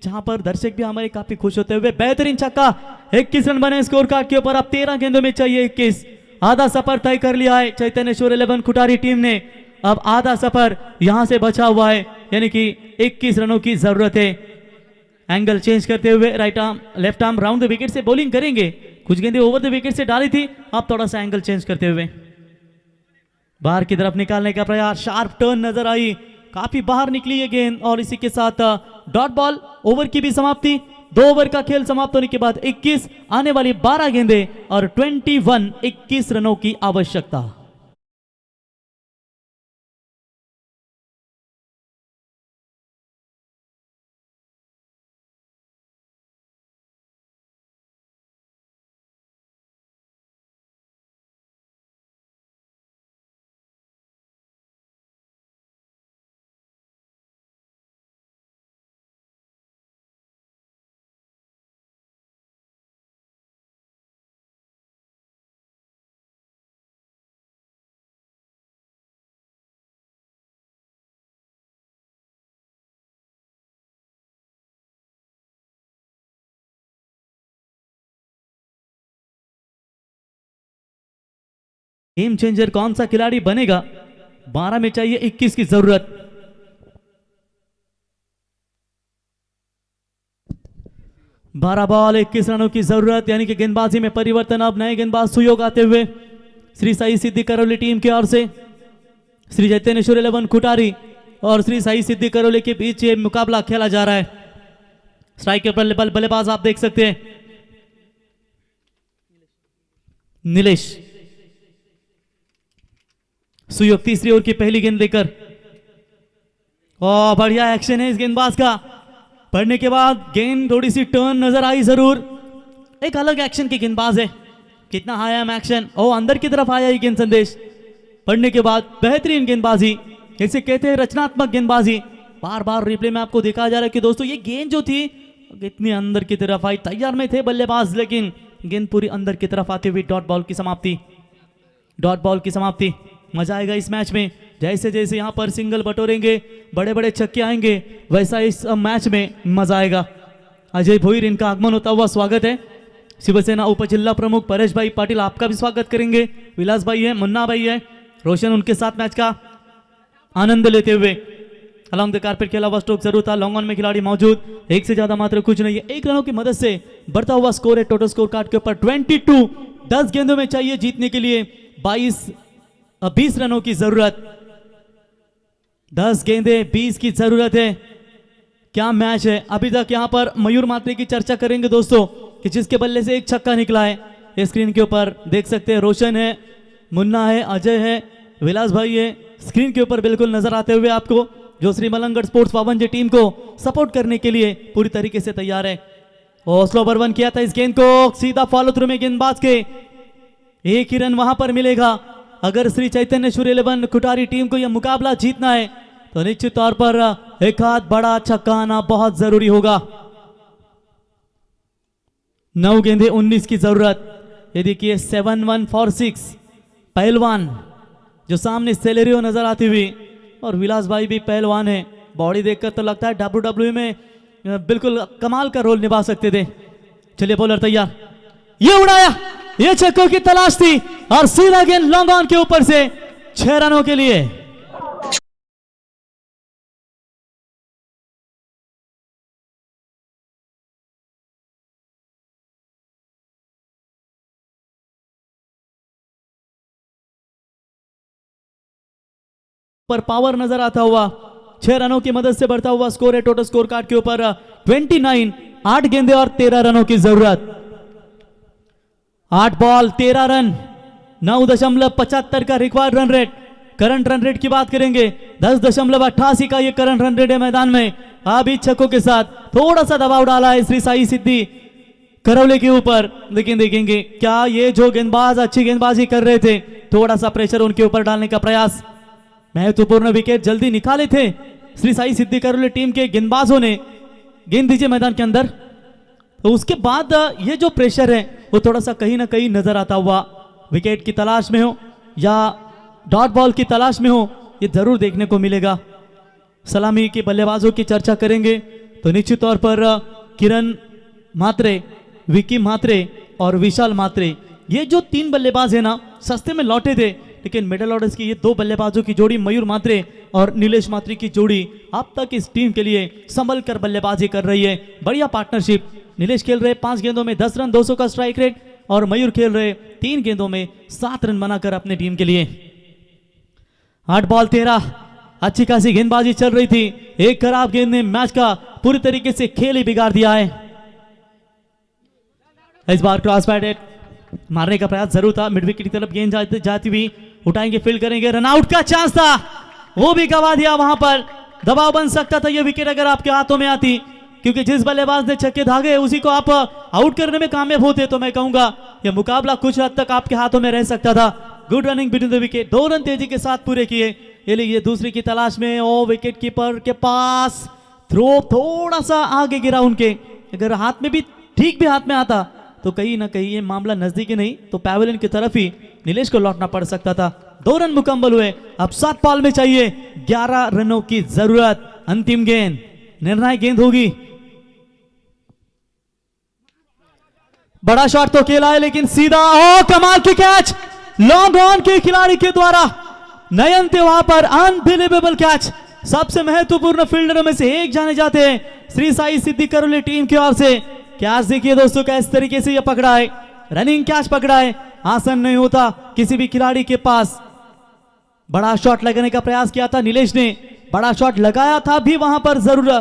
जहां पर दर्शक भी हमारे काफी खुश होते हुए। बेहतरीन छक्का, 21 रन बने स्कोर कार्ड के ऊपर। अब 13 गेंदों में चाहिए 21। आधा सफर तय कर लिया है चैतन्येश्वर 11 खुटारी टीम ने। अब आधा सफर यहां से बचा हुआ है, यानी कि 21 रनों की जरूरत है। एंगल चेंज करते हुए right arm left arm round the wicket से बॉलिंग करेंगे। कुछ गेंदें ओवर द विकेट से डाली थी, अब थोड़ा सा एंगल चेंज करते हुए बाहर की तरफ निकालने का प्रयास। शार्प टर्न नजर आई, काफी बाहर निकली ये गेंद और इसी के साथ डॉट बॉल। ओवर की भी समाप्ति। 2 ओवर का खेल समाप्त होने के बाद 21, आने वाली 12 गेंदें और 21 रनों की आवश्यकता। गेम चेंजर कौन सा खिलाड़ी बनेगा? 12 में चाहिए 21 की जरूरत। बारह बॉल 21 रनों की जरूरत, यानी कि गेंदबाजी में परिवर्तन। अब नए गेंदबाज सुयोग आते हुए श्री साई सिद्धि करौली टीम की ओर से श्री चैतन्येश्वर 11 खुटारी और श्री साई सिद्धि करौली के बीच ये मुकाबला खेला जा रहा है। स्ट्राइकर पर बल्लेबाज आप देख सकते हैं नीलेश। सुयोग तीसरी ओवर की पहली गेंद लेकर, और बढ़िया एक्शन है इस गेंदबाज का। पढ़ने के बाद गेंद थोड़ी सी टर्न नजर आई जरूर। एक अलग एक्शन की गेंदबाज है, कितना हाई एम एक्शन। ओ अंदर की तरफ आया ये गेंद संदेश। पढ़ने के बाद बेहतरीन गेंदबाजी, इसे कहते हैं रचनात्मक गेंदबाजी। बार बार रिप्ले में आपको दिखाया जा रहा है कि दोस्तों ये गेंद जो थी कितनी अंदर की तरफ आई। तैयार में थे बल्लेबाज, लेकिन गेंद पूरी अंदर की तरफ आते हुए डॉट बॉल की समाप्ति। डॉट बॉल की समाप्ति। मजा आएगा इस मैच में। जैसे जैसे यहाँ पर सिंगल बटोरेंगे, बड़े बड़े छक्के आएंगे, वैसा इस मैच में मजा आएगा। अजय भोईर इनका आगमन होता हुआ स्वागत है। शिवसेना उप जिला प्रमुख परेश भाई पाटिल आपका भी स्वागत करेंगे। विलास भाई है, मुन्ना भाई है, रोशन उनके साथ मैच का आनंद लेते हुए। अलॉन्ग द कारपेट खेला हुआ स्ट्रोक जरूर था। लॉन्ग ऑन में खिलाड़ी मौजूद, एक से ज्यादा मात्र कुछ नहीं है। 1 रनों की मदद से बढ़ता हुआ स्कोर है टोटल स्कोर कार्ड के ऊपर 22। 10 गेंदों में चाहिए जीतने के लिए 20 रनों की जरूरत। 10 गेंदें 20 की जरूरत है। क्या मैच है। अभी तक यहां पर मयूर मात्रे की चर्चा करेंगे दोस्तों कि जिसके बल्ले से एक छक्का निकला है। ये स्क्रीन के ऊपर देख सकते हैं, रोशन है, मुन्ना है, अजय है, विलास भाई है। स्क्रीन के ऊपर बिल्कुल नजर आते हुए आपको, जो श्री मलंगढ़ स्पोर्ट्स 52 टीम को सपोर्ट करने के लिए पूरी तरीके से तैयार है। और स्लो ओवर 1 किया था इस गेंद को, सीधा फॉलो थ्रू में गेंदबाज के 1 ही रन वहां पर मिलेगा। अगर श्री चैतन्येश्वर 11 खुटारी टीम को यह मुकाबला जीतना है तो निश्चित तौर पर एक हाथ बड़ा छक्का आना बहुत जरूरी होगा। 9 गेंदे 19 की जरूरत। ये देखिए 7-1 for 6 पहलवान जो सामने सेलेरियो नजर आती हुई, और विलास भाई भी पहलवान है। बॉडी देखकर तो लगता है WWE में बिल्कुल कमाल का रोल निभा सकते थे। चलिए बॉलर तैयार, ये उड़ाया, ये छक्कों की तलाश थी और सीधा गेंद लॉन्ग ऑन के ऊपर से 6 रनों के लिए। पर पावर नजर आता हुआ 6 रनों की मदद से बढ़ता हुआ स्कोर है टोटल स्कोर कार्ड के ऊपर 29। 8 गेंदे और 13 रनों की जरूरत। 8 बॉल 13 रन, 9.75 का required run rate. Current run rate की बात करेंगे 10.88 का ये करंट रन रेट है मैदान में। अभी छक्कों के साथ थोड़ा सा दबाव डाला है श्री साई सिद्धि करौली के ऊपर, लेकिन देखेंगे क्या ये जो गेंदबाज अच्छी गेंदबाजी कर रहे थे, थोड़ा सा प्रेशर उनके ऊपर डालने का प्रयास। महत्वपूर्ण विकेट जल्दी निकाले थे श्री साई सिद्धि करौली टीम के गेंदबाजों ने। गेंद दीजिए मैदान के अंदर, तो उसके बाद ये जो प्रेशर है वो थोड़ा सा कहीं ना कहीं नजर आता हुआ। विकेट की तलाश में हो या डॉट बॉल की तलाश में हो, ये जरूर देखने को मिलेगा। सलामी के बल्लेबाजों की चर्चा करेंगे तो निश्चित तौर पर किरण म्हात्रे, विकी म्हात्रे और विशाल म्हात्रे, ये जो 3 बल्लेबाज है ना, सस्ते में लौटे थे, लेकिन मिडल ऑर्डर्स की ये 2 बल्लेबाजों की जोड़ी मयूर म्हात्रे और नीलेश म्हात्रे की जोड़ी अब तक इस टीम के लिए संभल कर बल्लेबाजी कर रही है। बढ़िया पार्टनरशिप। नीलेश खेल रहे 5 गेंदों में 10 रन, 200 का स्ट्राइक रेट, और मयूर खेल रहे 3 गेंदों में 7 रन बनाकर अपने टीम के लिए। 8 बॉल 13, अच्छी खासी गेंदबाजी चल रही थी। एक खराब गेंद ने मैच का पूरी तरीके से खेल ही बिगाड़ दिया है। इस बार क्रॉस बैटेड मारने का प्रयास जरूर था, मिड विकेट की तरफ गेंद जाती हुई उठाएंगे, फील्ड करेंगे, रनआउट का चांस था, वो भी गवा दिया। वहां पर दबाव बन सकता था ये विकेट अगर आपके हाथों में आती, क्योंकि जिस बल्लेबाज ने छक्के धागे उसी को आप आउट करने में कामयाब होते, तो मैं कहूंगा यह मुकाबला कुछ हद तक आपके हाथों में रह सकता था। Good running between the wicket, 2 run तेजी के साथ पूरे किए। ये लीजिए दूसरी की तलाश में, ओ विकेट कीपर के पास थ्रो थोड़ा सा आगे गिरा उनके, अगर हाथ में भी ठीक भी हाथ में आता तो कहीं ना कहीं ये मामला नजदीकी नहीं तो पैवेलियन की तरफ ही नीलेश को लौटना पड़ सकता था। 2 रन मुकम्मल हुए, अब 7 बॉल में चाहिए 11 रनों की जरूरत। अंतिम गेंद, निर्णायक गेंद होगी। बड़ा शॉट तो खेला है लेकिन सीधा, ओ कमाल की कैच, लॉन्ग ऑन के खिलाड़ी के द्वारा नयन थे वहां पर, अनबिलीवेबल कैच। सबसे महत्वपूर्ण फील्डरों में से एक जाने जाते हैं श्री साई सिद्धि करोली टीम की ओर से। कैच देखिए दोस्तों किस तरीके से यह पकड़ा है, रनिंग कैच पकड़ा है, आसान नहीं होता किसी भी खिलाड़ी के पास। बड़ा शॉट लगाने का प्रयास किया था नीलेश ने, बड़ा शॉट लगाया था भी वहां पर जरूर,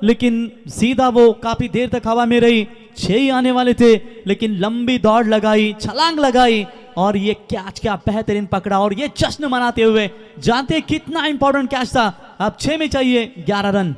लेकिन सीधा वो काफी देर तक हवा में रही। 6 ही आने वाले थे लेकिन लंबी दौड़ लगाई, छलांग लगाई और ये कैच क्या बेहतरीन पकड़ा, और ये जश्न मनाते हुए जानते कितना इंपॉर्टेंट कैच था। अब 6 में चाहिए 11 रन।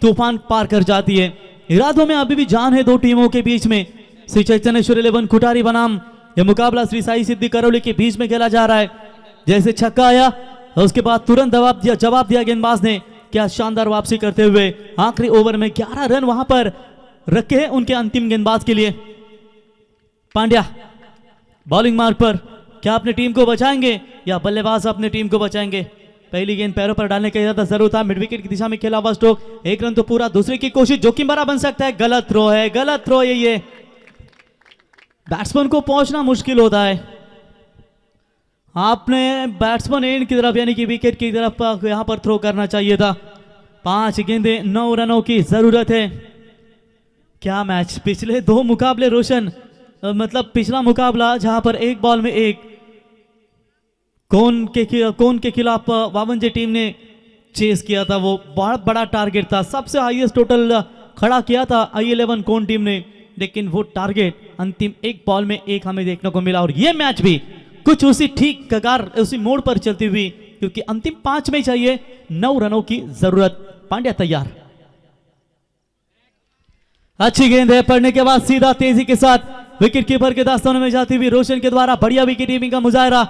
तूफान पार कर जाती है। इरादों में अभी भी जान है दो टीमों के बीच में। श्री चैतन्येश्वर 11 खुटारी बनाम यह मुकाबला श्री साई सिद्धि करौली के बीच में खेला जा रहा है। जैसे छक्का आया उसके बाद तुरंत जवाब दिया गेंदबाज ने। क्या शानदार वापसी करते हुए आखिरी ओवर में 11 रन वहां पर रखे हैं उनके अंतिम गेंदबाज के लिए। पांड्या बॉलिंग मार्क पर, क्या अपनी टीम को बचाएंगे या बल्लेबाज अपनी टीम को बचाएंगे? पहली गेंद पैरों पर डालने का इरादा जरूर था, मिड विकेट की दिशा में खेला हुआ स्ट्रोक, 1 रन तो पूरा। दूसरे की कोशिश जोखिम भरा बन सकता है, गलत थ्रो है, गलत थ्रो है। ये बैट्समैन को पहुंचना मुश्किल होता है। आपने बैट्समैन एंड की तरफ यानी कि विकेट की तरफ यहां पर थ्रो करना चाहिए था। 5 गेंदें 9 रनों की जरूरत है। क्या मैच, पिछले 2 मुकाबले रोशन, मतलब पिछला मुकाबला जहां पर 1 बॉल में 1 कौन के खिलाफ वावंजे टीम ने चेस किया था, वो बहुत बड़ा टारगेट था, सबसे हाईएस्ट टोटल खड़ा किया था I11 कौन टीम ने, लेकिन वो टारगेट अंतिम 1 बॉल में 1 हमें देखने को मिला। और ये मैच भी कुछ उसी ठीक कगार उसी मोड़ पर चलती हुई, क्योंकि अंतिम 5 में चाहिए 9 रनों की जरूरत। पांड्या तैयार, अच्छी गेंद है, पड़ने के बाद सीधा तेजी के साथ विकेट कीपर के दास्तानों में जाती हुई रोशन के द्वारा बढ़िया विकेट कीपिंग का मुजाहरा।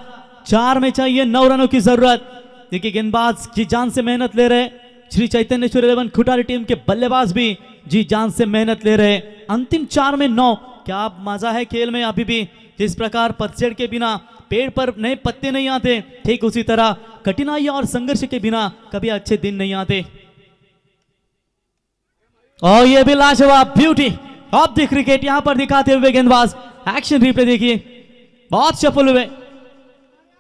4 में चाहिए 9 रनों की जरूरत। देखिए गेंदबाज जी जान से मेहनत ले रहे, श्री चैतन्येश्वर 11 खुटारी टीम के बल्लेबाज भी जी जान से मेहनत ले रहे। अंतिम 4 में 9, क्या मजा है खेल में अभी भी। जिस प्रकार पतझड़ के बिना पेड़ पर नए पत्ते नहीं आते, ठीक उसी तरह कठिनाई और संघर्ष के बिना कभी अच्छे दिन नहीं आते। और ये भी लाजवाब ब्यूटी ऑफ द क्रिकेट यहां पर दिखाते हुए गेंदबाज। एक्शन रिप्ले देखिए, बहुत सफल हुए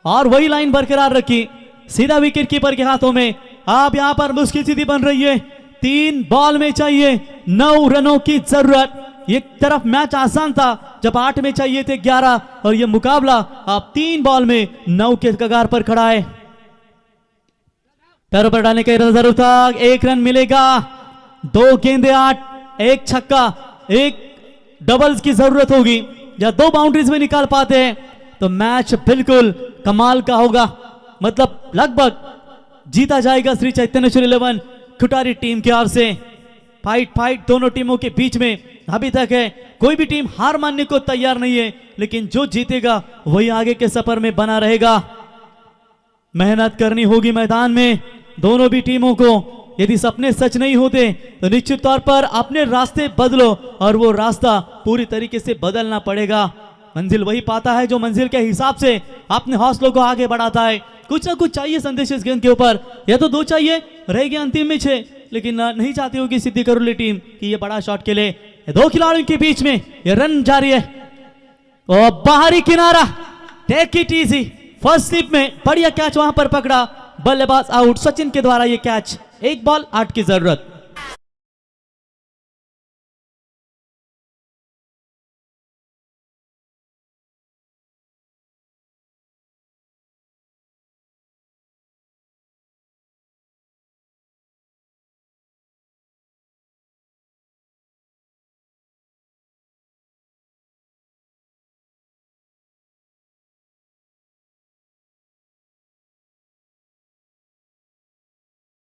और वही लाइन बरकरार रखी, सीधा विकेट कीपर के हाथों में। अब यहां पर मुश्किल स्थिति बन रही है, 3 बॉल में चाहिए 9 रनों की जरूरत। एक तरफ मैच आसान था जब 8 में चाहिए थे 11 और ये मुकाबला अब 3 बॉल में 9 के कगार पर खड़ा है। पैरों पर डालने का इरादा जरूर था, 1 रन मिलेगा। 2 गेंदे 8, 1 छक्का, 1 डबल्स की जरूरत होगी या 2 बाउंड्रीज में निकाल पाते हैं तो मैच बिल्कुल कमाल का होगा, मतलब लगभग जीता जाएगा श्री चैतन्येश्वर 11 खुटारी टीम की ओर से। फाइट दोनों टीमों के बीच में अभी तक है, कोई भी टीम हार मानने को तैयार नहीं है, लेकिन जो जीतेगा वही आगे के सफर में बना रहेगा। मेहनत करनी होगी मैदान में दोनों भी टीमों को। यदि सपने सच नहीं होते तो निश्चित तौर पर अपने रास्ते बदलो और वो रास्ता पूरी तरीके से बदलना पड़ेगा। मंजिल वही पाता है जो मंजिल के हिसाब से अपने हौसलों को आगे बढ़ाता है। कुछ ना कुछ चाहिए संदेश इस गेंद के ऊपर, या तो 2 चाहिए, रह गया अंतिम में 6, लेकिन नहीं चाहती होगी सिद्धि करोली टीम कि ये बड़ा शॉट के लिए 2 खिलाड़ियों के बीच में ये रन जारी है और बाहरी किनारा, take it easy. First slip में बढ़िया कैच वहां पर पकड़ा, बल्लेबाज आउट। सचिन के द्वारा ये कैच, 1 बॉल 8 की जरूरत।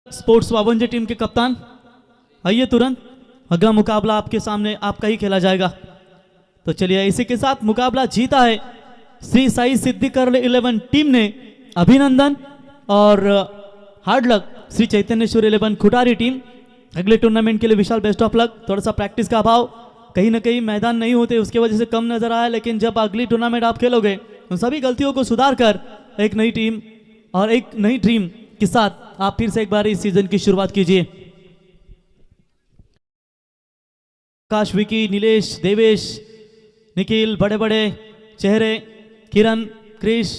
स्पोर्ट्स 52 टीम के कप्तान आइए, तुरंत अगला मुकाबला आपके सामने आपका ही खेला जाएगा। तो चलिए, इसी के साथ मुकाबला जीता है श्री साई सिद्धि करोली 11 टीम ने। अभिनंदन और हार्ड लक श्री चैतन्येश्वर 11 खुटारी टीम। अगले टूर्नामेंट के लिए विशाल बेस्ट ऑफ लक। थोड़ा सा प्रैक्टिस का अभाव, कहीं ना कहीं मैदान नहीं होते उसके वजह से कम नजर आया, लेकिन जब अगली टूर्नामेंट आप खेलोगे उन सभी गलतियों को सुधार कर एक नई टीम और एक नई ड्रीम के साथ आप फिर से एक बार इस सीजन की शुरुआत कीजिए। आकाश, विकी, नीलेश, देवेश, निखिल, बड़े बड़े चेहरे, किरण, क्रिश,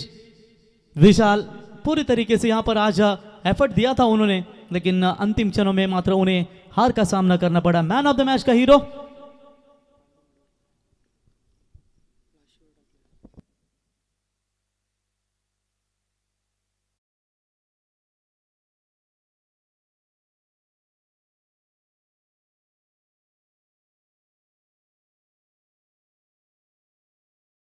विशाल, पूरी तरीके से यहाँ पर आज एफर्ट दिया था उन्होंने, लेकिन अंतिम क्षणों में मात्र उन्हें हार का सामना करना पड़ा। मैन ऑफ द मैच का हीरो